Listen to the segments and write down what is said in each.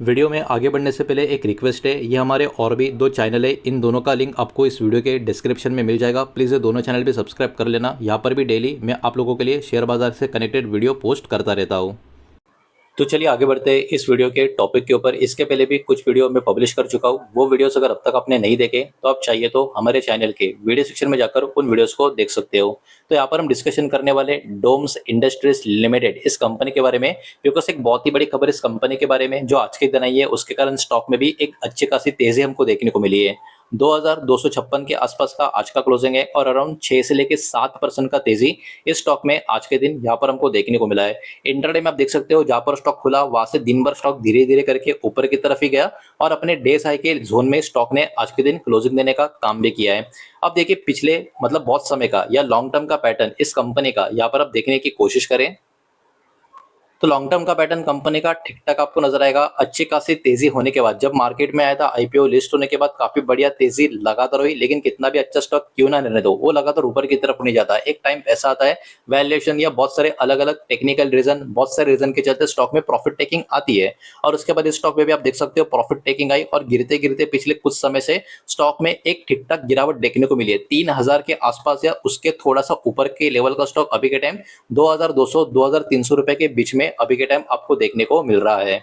Video में आगे बढ़ने से पहले एक रिक्वेस्ट है, ये हमारे और भी दो चैनल है, इन दोनों का लिंक आपको इस वीडियो के डिस्क्रिप्शन में मिल जाएगा। प्लीज़ ये दोनों चैनल भी सब्सक्राइब कर लेना। यहाँ पर भी डेली मैं आप लोगों के लिए शेयर बाजार से कनेक्टेड वीडियो पोस्ट करता रहता हूँ। तो चलिए आगे बढ़ते हैं इस वीडियो के टॉपिक के ऊपर। इसके पहले भी कुछ वीडियो मैं पब्लिश कर चुका हूँ, वो वीडियोस अगर अब तक आपने नहीं देखे तो आप चाहिए तो हमारे चैनल के वीडियो सेक्शन में जाकर उन वीडियोस को देख सकते हो। तो यहाँ पर हम डिस्कशन करने वाले डोम्स इंडस्ट्रीज लिमिटेड इस कंपनी के बारे में, बिकॉज एक बहुत ही बड़ी खबर इस कंपनी के बारे में जो आज के दिन आई है, उसके कारण स्टॉक में भी एक अच्छी खासी तेजी हमको देखने को मिली है। 2256 के आसपास का आज का क्लोजिंग है और अराउंड 6 से लेकर 7% का तेजी इस स्टॉक में आज के दिन यहाँ पर हमको देखने को मिला है। इंटरडे में आप देख सकते हो, जहां पर स्टॉक खुला वहां से दिन भर स्टॉक धीरे धीरे करके ऊपर की तरफ ही गया और अपने डेज हाई के जोन में स्टॉक ने आज के दिन क्लोजिंग देने का काम भी किया है। अब देखिए पिछले मतलब बहुत समय का या लॉन्ग टर्म का पैटर्न इस कंपनी का यहाँ पर आप देखने की कोशिश करें तो लॉन्ग टर्म का पैटर्न कंपनी का ठीक ठाक आपको नजर आएगा। अच्छी खासी तेजी होने के बाद जब मार्केट में आया था, आईपीओ लिस्ट होने के बाद काफी बढ़िया तेजी लगातार हुई, लेकिन कितना भी अच्छा स्टॉक क्यों ना रहने दो, वो लगातार ऊपर की तरफ नहीं जाता। एक टाइम ऐसा आता है, वैल्यूएशन या बहुत सारे अलग अलग टेक्निकल रीजन, बहुत सारे रीजन के चलते स्टॉक में प्रॉफिट टेकिंग आती है और उसके बाद इस स्टॉक में भी आप देख सकते हो प्रॉफिट टेकिंग आई और गिरते गिरते पिछले कुछ समय से स्टॉक में एक ठीक ठाक गिरावट देखने को मिली है। 3000 के आसपास या उसके थोड़ा सा ऊपर के लेवल का स्टॉक अभी के टाइम 2200 2300 रुपए के बीच में अभी के टाइम आपको देखने को मिल रहा है।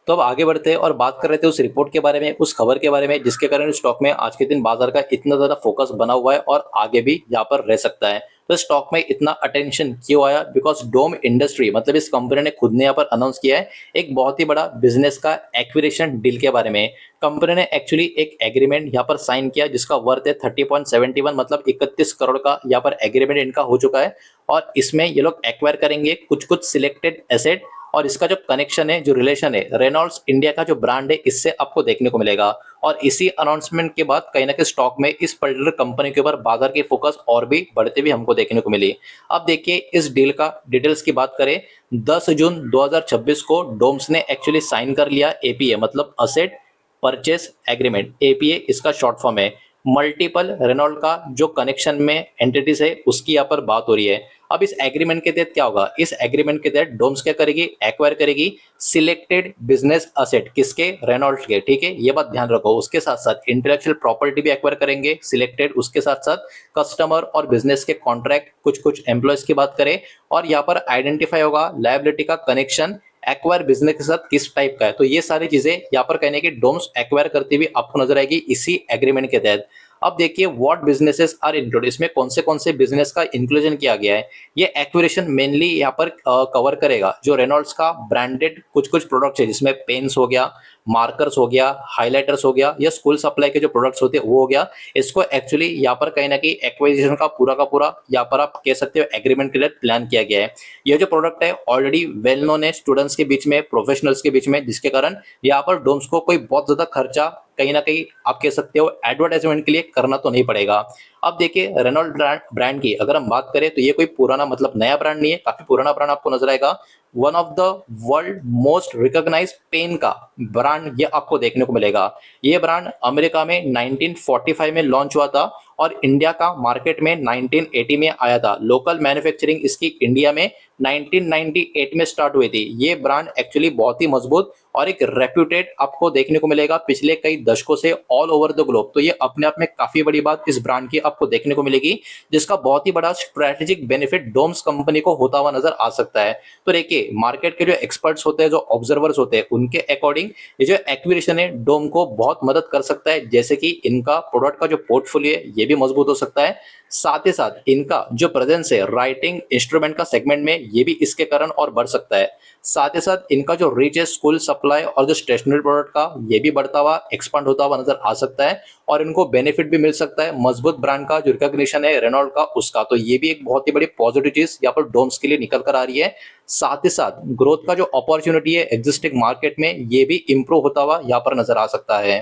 तो अब आगे बढ़ते हैं और बात कर रहे थे उस रिपोर्ट के बारे में, उस खबर के बारे में जिसके कारण स्टॉक में आज के दिन बाजार का इतना ज्यादा फोकस बना हुआ है और आगे भी यहाँ पर रह सकता है। तो स्टॉक में इतना अटेंशन क्यों आया? बिकॉज डोम इंडस्ट्री मतलब इस कंपनी ने खुद ने यहाँ पर अनाउंस किया है एक बहुत ही बड़ा बिजनेस का एक्विजिशन डील के बारे में। कंपनी ने एक्चुअली एक एग्रीमेंट यहाँ पर साइन किया जिसका वर्थ है 30.71 मतलब 31 करोड़ का यहाँ पर एग्रीमेंट इनका हो चुका है और इसमें ये लोग एक्वायर करेंगे कुछ कुछ सिलेक्टेड एसेट और इसका जो कनेक्शन है, जो रिलेशन है, रेनॉल्ड्स इंडिया का जो ब्रांड है इससे आपको देखने को मिलेगा। और इसी अनाउंसमेंट के बाद कहीं ना कहीं स्टॉक में इस पर्टिकुलर कंपनी के ऊपर बाजार की फोकस और भी बढ़ते हुए हमको देखने को मिली। अब देखिए इस डील का डिटेल्स की बात करें, 10 जून 2026 को डोम्स ने एक्चुअली साइन कर लिया एपीए मतलब असेट परचेस एग्रीमेंट। एपीए इसका शॉर्ट फॉर्म है। मल्टीपल रेनॉल्ट का जो कनेक्शन में एंटिटीज है उसकी यहाँ पर बात हो रही है। अब इस एग्रीमेंट के तहत क्या होगा? इस एग्रीमेंट के तहत डोम्स क्या करेगी? एक्वायर करेगी सिलेक्टेड बिजनेस असेट, किसके? रेनॉल्ट के। ठीक है, ये बात ध्यान रखो। उसके साथ साथ इंटेलेक्चुअल प्रॉपर्टी भी एक्वायर करेंगे सिलेक्टेड, उसके साथ साथ कस्टमर और बिजनेस के कॉन्ट्रैक्ट, कुछ कुछ एम्प्लॉयज की बात करें और यहाँ पर आइडेंटिफाई होगा लायबिलिटी का कनेक्शन एक्वायर बिजनेस के साथ किस टाइप का है। तो ये सारी चीजें यहाँ पर कहने की डोम्स एक्वायर करती हुई आपको नजर आएगी इसी एग्रीमेंट के तहत। अब देखिए व्हाट बिजनेसेस आर इंक्लूड, इसमें कौन से बिजनेस का इंक्लूजन किया गया है। ये एक्विजिशन मेनली यहाँ पर कवर करेगा जो रेनॉल्ड्स का ब्रांडेड कुछ कुछ प्रोडक्ट्स है, जिसमें पेन्स हो गया, मार्कर्स हो गया, हाइलाइटर्स हो गया या स्कूल सप्लाई के जो प्रोडक्ट्स होते हैं वो हो गया। इसको एक्चुअली यहाँ पर कहीं ना कहीं एक्विजिशन का पूरा यहाँ पर आप कह सकते हो एग्रीमेंट के लिए प्लान किया गया है। ये जो प्रोडक्ट है ऑलरेडी वेल नोन है स्टूडेंट्स के बीच में, प्रोफेशनल्स के बीच में, जिसके कारण यहाँ पर डोम्स को कोई बहुत ज्यादा खर्चा कहीं ना कहीं आप कह सकते हो एडवर्टाइजमेंट के लिए करना तो नहीं पड़ेगा। अब देखिए रेनॉल्ड ब्रांड की अगर हम बात करें तो ये कोई पुराना मतलब नया ब्रांड नहीं है, काफी पुराना ब्रांड आपको नजर आएगा। One of the world most recognised pen का ब्रांड ये आपको देखने को मिलेगा। ये ब्रांड अमेरिका में 1945 में लॉन्च हुआ था और इंडिया का मार्केट में 1980 में आया था। लोकल मैन्युफैक्चरिंग इसकी इंडिया में 1998 में स्टार्ट हुई थी। ये ब्रांड एक्चुअली बहुत ही मजबूत और एक रेप्यूटेड आपको देखने को मिलेगा पिछले कई दशकों से ऑल ओवर द ग्लोब। तो ये अपने आप में काफी बड़ी बात इस ब्रांड की आपको देखने को मिलेगी, जिसका बहुत ही बड़ा स्ट्रेटेजिक बेनिफिट डोम्स कंपनी को होता हुआ नजर आ सकता है। तो देखिए मार्केट के जो एक्सपर्ट्स होते हैं, जो ऑब्जर्वर्स होते हैं, उनके अकॉर्डिंग ये जो एक्विजिशन है डोम को बहुत मदद कर सकता है, जैसे कि इनका प्रोडक्ट का जो पोर्टफोलियो है ये भी मजबूत हो सकता है। साथ ही साथ इनका जो प्रेजेंस है राइटिंग इंस्ट्रूमेंट का सेगमेंट में ये भी इसके कारण और बढ़ सकता है। साथ ही साथ इनका जो रीच है स्कूल सप्लाई और जो स्टेशनरी प्रोडक्ट का ये भी बढ़ता हुआ एक्सपांड होता हुआ नजर आ सकता है और इनको बेनिफिट भी मिल सकता है मजबूत ब्रांड का जो रिकॉग्निशन है रेनॉल्ड का उसका। तो ये भी एक बहुत ही बड़ी पॉजिटिव चीज यहाँ पर डोम्स के लिए निकल कर आ रही है। साथ ही साथ ग्रोथ का जो अपॉर्चुनिटी है एग्जिस्टिंग मार्केट में ये भी इंप्रूव होता हुआ यहाँ पर नजर आ सकता है।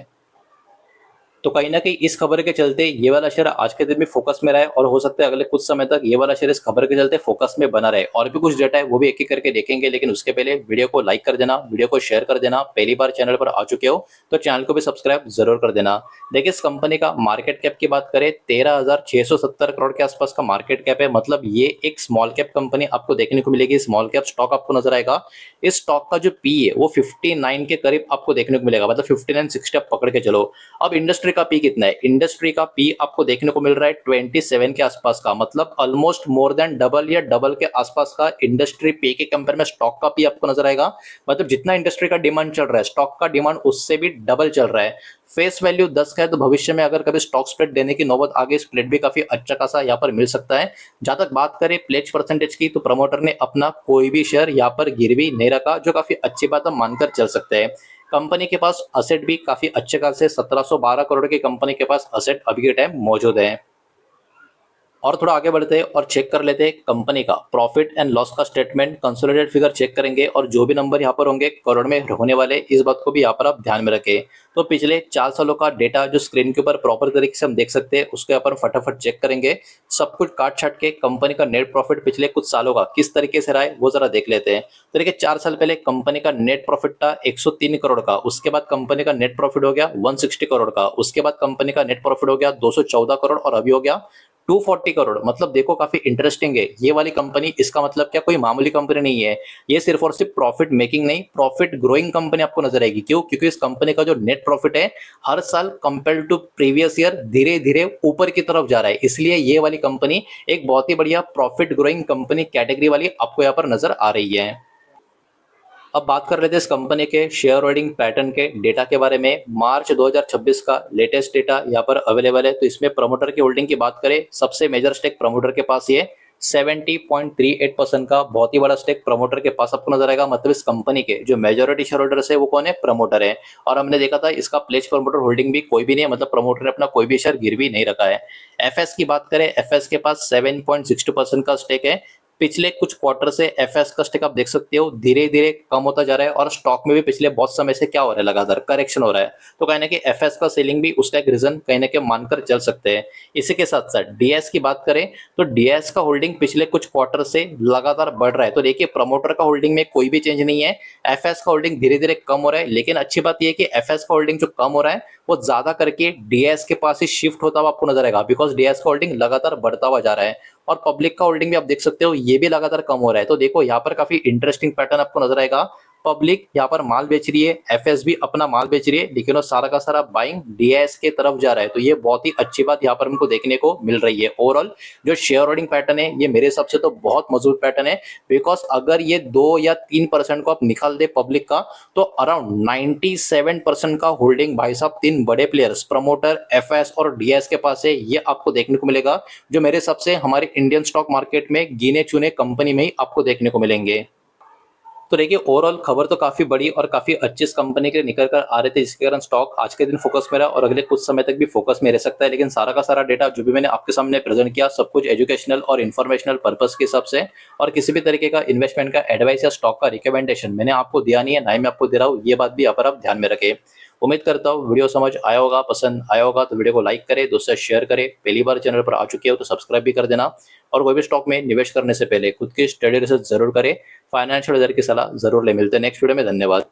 तो कहीं ना कहीं इस खबर के चलते ये वाला शेयर आज के दिन में फोकस में रहा है और हो सकता है अगले कुछ समय तक ये वाला शेयर इस खबर के चलते फोकस में बना रहे। और भी कुछ डेटा है वो भी एक एक करके देखेंगे, लेकिन उसके पहले वीडियो को लाइक कर देना, वीडियो को शेयर कर देना। पहली बार चैनल पर आ चुके हो तो चैनल को भी सब्सक्राइब जरूर कर देना। देखिए इस कंपनी का मार्केट कैप की बात करें 13,670 करोड़ के आसपास का मार्केट कैप है। मतलब ये एक स्मॉल कैप कंपनी आपको देखने को मिलेगी। स्मॉल कैप स्टॉक आपको नजर आएगा। इस स्टॉक का जो पी है वो 59 के करीब आपको देखने को मिलेगा, मतलब 59-60 आप पकड़ के चलो। अब इंडस्ट्री का पी कितना है? इंडस्ट्री का पी आपको देखने को मिल रहा है 27 के आसपास का, मतलब ऑलमोस्ट मोर देन डबल या डबल के आसपास का इंडस्ट्री पी के कंपेयर में स्टॉक का पी आपको नजर आएगा। मतलब जितना इंडस्ट्री का डिमांड चल रहा है स्टॉक का डिमांड उससे भी डबल चल रहा है। फेस वैल्यू 10 का है, तो भविष्य में अगर कभी स्टॉक स्प्लिट देने की नौबत आगे स्प्लिट भी काफी अच्छा खासा यहाँ पर मिल सकता है। जहां तक बात करें प्लेज परसेंटेज की, तो प्रमोटर ने अपना कोई भी शेयर यहाँ पर गिरवी नहीं रखा, जो काफी अच्छी बात हम मानकर चल सकते हैं। कंपनी के पास असेट भी काफी अच्छे खासे 1712 करोड़ की कंपनी के पास असेट अभी के टाइम मौजूद है। और थोड़ा आगे बढ़ते हैं और चेक कर लेते हैं कंपनी का प्रॉफिट एंड लॉस का स्टेटमेंट, कंसोलिडेटेड फिगर चेक करेंगे और जो भी नंबर यहाँ पर होंगे करोड़ में होने वाले, इस बात को भी यहाँ पर आप ध्यान में रखें। तो पिछले 4 सालों का डेटा जो स्क्रीन के ऊपर प्रॉपर तरीके से हम देख सकते हैं उसके ऊपर फटाफट चेक करेंगे। सब कुछ काट छाट के कंपनी का नेट प्रॉफिट पिछले कुछ सालों का किस तरीके से रहा है वो जरा देख लेते हैं। तो देखिए 4 साल पहले कंपनी का नेट प्रॉफिट था 103 करोड़ का, उसके बाद कंपनी का नेट प्रॉफिट हो गया 160 करोड़ का, उसके बाद कंपनी का नेट प्रॉफिट हो गया 214 करोड़ और अभी हो गया 240 करोड़। मतलब देखो काफी इंटरेस्टिंग है ये वाली कंपनी। इसका मतलब क्या कोई मामूली कंपनी नहीं है, ये सिर्फ और सिर्फ प्रॉफिट मेकिंग नहीं प्रॉफिट ग्रोइंग कंपनी आपको नजर आएगी। क्यों? क्योंकि इस कंपनी का जो नेट प्रॉफिट है हर साल कंपेयर टू प्रीवियस ईयर धीरे धीरे ऊपर की तरफ जा रहा है, इसलिए ये वाली कंपनी एक बहुत ही बढ़िया प्रॉफिट ग्रोइंग कंपनी कैटेगरी वाली आपको यहाँ पर नजर आ रही है। अब बात कर लेते हैं इस कंपनी के शेयर होल्डिंग पैटर्न के डेटा के बारे में। मार्च 2026 का लेटेस्ट डेटा यहाँ पर अवेलेबल है। तो इसमें प्रमोटर की होल्डिंग की बात करें, सबसे मेजर स्टेक प्रमोटर के पास ये 70.38% का बहुत ही बड़ा स्टेक प्रमोटर के पास आपको नजर आएगा। मतलब इस कंपनी के जो मेजोरिटी शेयर होल्डर्स है वो कौन है? प्रमोटर है। और हमने देखा था इसका प्लेज प्रमोटर होल्डिंग भी कोई भी नहीं है, मतलब प्रमोटर ने अपना कोई भी शेयर गिरवी नहीं रखा है। एफएस की बात करें, एफएस के पास 7.62% का स्टेक है। पिछले कुछ क्वार्टर से एफएस का स्टेक आप देख सकते हो धीरे धीरे कम होता जा रहा है और स्टॉक में भी पिछले बहुत समय से क्या हो रहा है? लगातार करेक्शन हो रहा है। तो कहीं ना कहीं एफएस का सेलिंग भी उसका एक रीजन कहीं ना कहीं मानकर चल सकते हैं। इसी के साथ साथ डीएस की बात करें तो डीएस का होल्डिंग पिछले कुछ क्वार्टर से लगातार बढ़ रहा है। तो देखिए प्रमोटर का होल्डिंग में कोई भी चेंज नहीं है, एफएस का होल्डिंग धीरे धीरे कम हो रहा है। लेकिन अच्छी बात यह है कि एफएस का होल्डिंग जो कम हो रहा है वो ज्यादा करके डीएस के पास ही शिफ्ट होता हुआ आपको नजर आएगा, बिकॉज डीएस का होल्डिंग लगातार बढ़ता हुआ जा रहा है। और पब्लिक का होल्डिंग भी आप देख सकते हो ये भी लगातार कम हो रहा है। तो देखो यहाँ पर काफी इंटरेस्टिंग पैटर्न आपको नजर आएगा। पब्लिक यहाँ पर माल बेच रही है, एफएस भी अपना माल बेच रही है, लेकिन वो सारा का सारा बाइंग डीएस के तरफ जा रहा है। तो ये बहुत ही अच्छी बात यहाँ पर हमको देखने को मिल रही है। ओवरऑल जो शेयर होल्डिंग पैटर्न है ये मेरे हिसाब से तो बहुत मजबूत पैटर्न है। बिकॉज अगर ये 2 या 3% को आप निकाल दे पब्लिक का, तो अराउंड 97% का होल्डिंग भाई साहब तीन बड़े प्लेयर्स प्रमोटर, एफएस और डीएस के पास है। ये आपको देखने को मिलेगा, जो मेरे हिसाब से हमारे इंडियन स्टॉक मार्केट में गिने चुने कंपनी में ही आपको देखने को मिलेंगे। तो देखिए ओवरऑल खबर तो काफी बड़ी और काफी अच्छी इस कंपनी के निकल कर आ रहे थे, जिसके कारण स्टॉक आज के दिन फोकस में रहा और अगले कुछ समय तक भी फोकस में रह सकता है। लेकिन सारा का सारा डेटा जो भी मैंने आपके सामने प्रेजेंट किया सब कुछ एजुकेशनल और इन्फॉर्मेशनल पर्पस के हिसाब से, और किसी भी तरीके का इन्वेस्टमेंट का एडवाइस या स्टॉक का रिकमेंडेशन मैंने आपको दिया नहीं है, ना ही मैं आपको दे रहा हूँ। ये बात भी यहाँ पर आप ध्यान में रखें। उम्मीद करता हूँ वीडियो समझ आया होगा, पसंद आया होगा तो वीडियो को लाइक करें, दोस्तों से शेयर करें। पहली बार चैनल पर आ चुके हो तो सब्सक्राइब भी कर देना। और कोई भी स्टॉक में निवेश करने से पहले खुद की स्टडी रिसर्च जरूर करें, फाइनेंशियल एडवाइजर की सलाह जरूर ले। मिलते हैं नेक्स्ट वीडियो में, धन्यवाद।